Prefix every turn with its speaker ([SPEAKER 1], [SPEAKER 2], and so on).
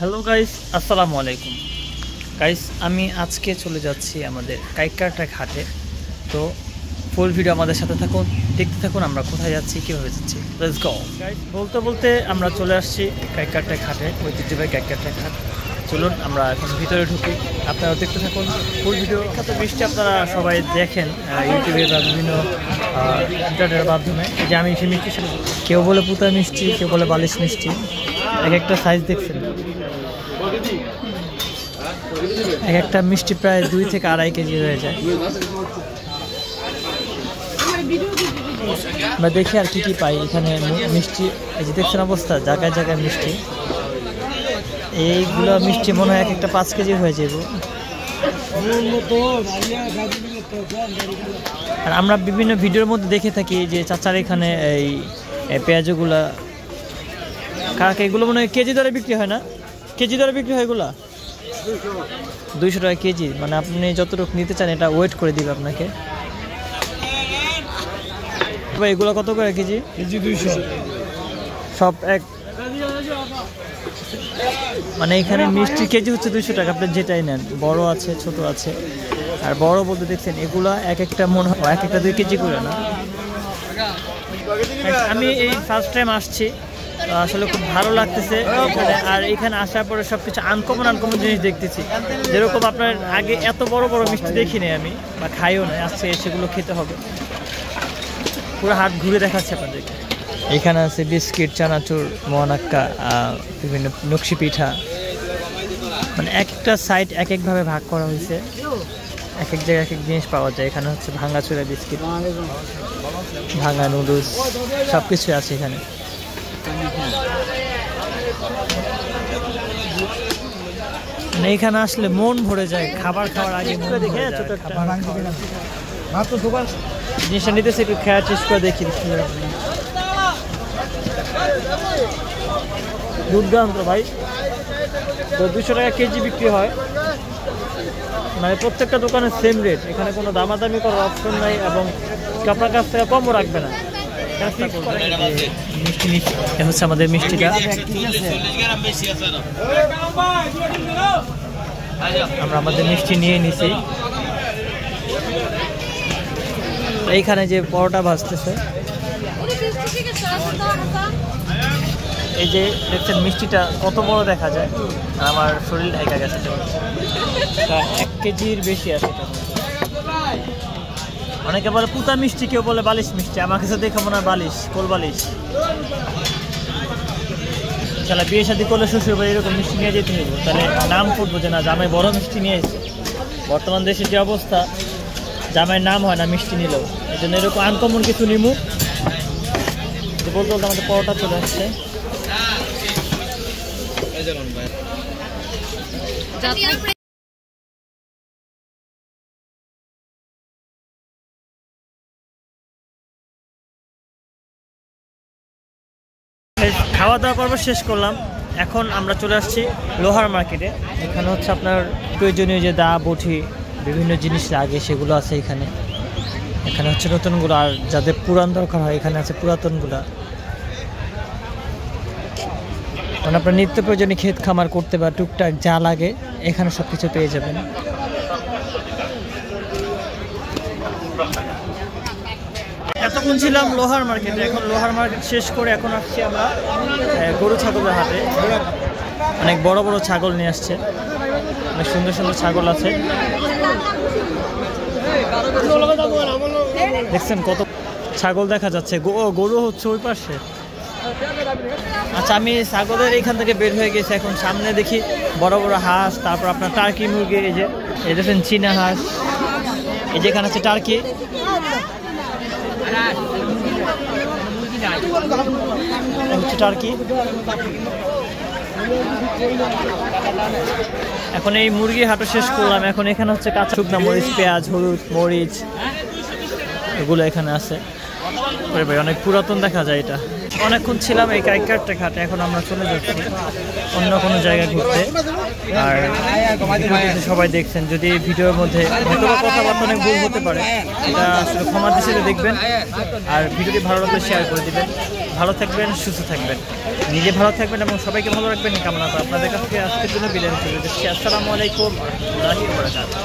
[SPEAKER 1] Hello guys, আসসালামু আলাইকুম guys. আমি আজকে চলে যাচ্ছি আমাদের কাইকারটা ঘাটে। তো ফুল ভিডিও আমাদের সাথে থাকুন, দেখতে থাকুন আমরা কোথায় যাচ্ছি, কীভাবে যাচ্ছি। Let's go guys. বলতে বলতে আমরা চলে আসছি কাইকারটা ঘাটে, ঐতিহ্যবাহী কাইকারটা ঘাট। চলুন আমরা এখন ভিতরে ঢুকি, আপনারা দেখতে থাকুন ফুল ভিডিও। এত মিষ্টি আপনারা সবাই দেখেন ইউটিউবে বা বিভিন্ন ইন্টারনেটের মাধ্যমে। এই যে আমি সেই মিষ্টি, কেউ বলে পুতা মিষ্টি, কেউ বলে বালিশ মিষ্টি, এক একটা সাইজ দেখছেন। এক একটা মিষ্টি প্রায় 2 থেকে 2.5 কেজি হয়ে যায়। আমরা দেখি আর কি কি পাই এখানে মিষ্টি। এই যে দেখছেন অবস্থা, জায়গায় জায়গায় মিষ্টি। এইগুলো মিষ্টি মনে হয় এক একটা 5 কেজি হয়ে যাবে। আর আমরা বিভিন্ন ভিডিওর মধ্যে দেখে থাকি যে চাচার এখানে এই পেঁয়াজগুলা কাকে, এগুলো মনে হয় কেজি দরে বিক্রি হয় না? কেজি দরে বিক্রি হয় এগুলা 200 টাকা কেজি। মানে আপনি যতটুকু নিতে চান এটা ওয়েট করে দিবে আপনাকে। এগুলো কত করে কেজি? কেজি 200 সব এক। মানে এখানে মিষ্টি কেজি হচ্ছে 200 টাকা, আপনি যেটাই নেন। বড় আছে, ছোট আছে। আর বড় বলতে দেখছেন এগুলা এক একটা মনে হয় এক একটা 2 কেজি করে না। আমি এই ফার্স্ট টাইম আসছি, আসলে খুব ভালো লাগতেছে এখানে। আর এখানে আসার পরে সব কিছু আনকমন জিনিস দেখতেছি। যেরকম আপনার আগে এত বড় বড় মিষ্টি দেখিনি আমি, বা খাইও না। আজকে সেগুলো খেতে হবে। পুরো হাট ঘুরে দেখাচ্ছে আপনাদেরকে। এখানে আছে বিস্কিট, চানাচুর, মোয়ানাক্কা, বিভিন্ন নকশি পিঠা। মানে এক একটা সাইড এক একভাবে ভাগ করা হয়েছে, এক এক জায়গায় এক এক জিনিস পাওয়া যায়। এখানে হচ্ছে ভাঙা চুরা বিস্কিট, ভাঙা নুডলস, সব কিছু আছে এখানে। মানে এখানে আসলে মন ভরে যায়, খাবার খাওয়ার আগে জিনিসটা নিতেছে, একটু খেয়া টেস্ট করে দেখি। দুর্দান্ত ভাই, 200 টাকা কেজি বিক্রি হয়। মানে প্রত্যেকটা দোকানে সেম রেট, এখানে কোনো দামাদামি করার অপশন নাই, এবং আপনার কাছ থেকে কমও রাখবে না। মিষ্টি হচ্ছে আমাদের মিষ্টিটা। আমরা আমাদের মিষ্টি নিয়ে নিছি। এইখানে যে পরোটা ভাজতেছে, এই যে দেখছেন মিষ্টিটা কত বড় দেখা যায়। আমার শরীর ঢাকা গেছে, 1 কেজির বেশি আছে। অনেকে বলে পুতা মিষ্টি, কেউ বলে বালিশ মিষ্টি। আমার কাছে দেখে মনে হয় বালিশ, কোল বালিশ। তাহলে বিয়ে শাদী করলে শ্বশুর বাড়ি এরকম মিষ্টি নিয়ে যেতে হইব, তাহলে নাম করবো যে না জামাই বড় মিষ্টি নিয়ে এসেছে। বর্তমান দেশের যে অবস্থা, জামাইয়ের নাম হয় না মিষ্টি নিলেও। এই জন্য এরকম আনকমন কিছু নিমু। বলতে বলতে আমাদের পরোটা চলে আসছে। খাওয়া দাওয়া পর্ব শেষ করলাম, এখন আমরা চলে আসছি লোহার মার্কেটে। এখানে হচ্ছে আপনার প্রয়োজনীয় যে দা, বটি, বিভিন্ন জিনিস লাগে সেগুলো আছে এখানে। এখানে হচ্ছে নতুনগুলো, আর যাদের পুরান দরকার হয় এখানে আছে পুরাতনগুলো। মানে আপনার নিত্য প্রয়োজনীয় ক্ষেত খামার করতে বা টুকটাক যা লাগে এখানে সব কিছু পেয়ে যাবেন। এতক্ষণ ছিলাম লোহার মার্কেটে, এখন লোহার মার্কেট শেষ করে এখন আসছি আমরা গরু ছাগলের হাটে। অনেক বড় বড় ছাগল নিয়ে আসছে, অনেক সুন্দর সুন্দর ছাগল আছে। দেখছেন কত ছাগল দেখা যাচ্ছে। গরু হচ্ছে ওই পাশে। আচ্ছা, আমি ছাগলের এইখান থেকে বের হয়ে গেছি, এখন সামনে দেখি বড় বড় হাঁস, তারপর আপনার টার্কি মুরগি। এই যে এই দেখছেন চীনা হাঁস, এই যে এখানে আছে টার্কি, হচ্ছে টার্কি। এখন এই মুরগি হাঁটা শেষ করলাম। এখন এখানে হচ্ছে কাঁচা শুকনা মরিচ, পেঁয়াজ, হলুদ, মরিচ, এগুলো এখানে আছে। ভাই অনেক পুরাতন দেখা যায় এটা। অনেকক্ষণ ছিলাম এই কাইকারটা ঘাটে, এখন আমরা চলে যাচ্ছি অন্য কোনো জায়গায় ঘুরতে। আর সবাই দেখছেন, যদি ভিডিওর মধ্যে কথাবার্তা অনেক ভুল হতে পারে, এটা আসলে ক্ষমা দৃষ্টিতে দেখবেন। আর ভিডিওটি ভালো লাগলে শেয়ার করে দিবেন। ভালো থাকবেন, সুস্থ থাকবেন। নিজে ভালো থাকবেন এবং সবাইকে ভালো রাখবেন কামনা করে আপনাদের কাছ থেকে আজকের জন্য বিদায় চলে যাচ্ছি। আসসালামু আলাইকুম ওয়া রাহমাতুল্লাহি ওয়া বারাকাতুহু।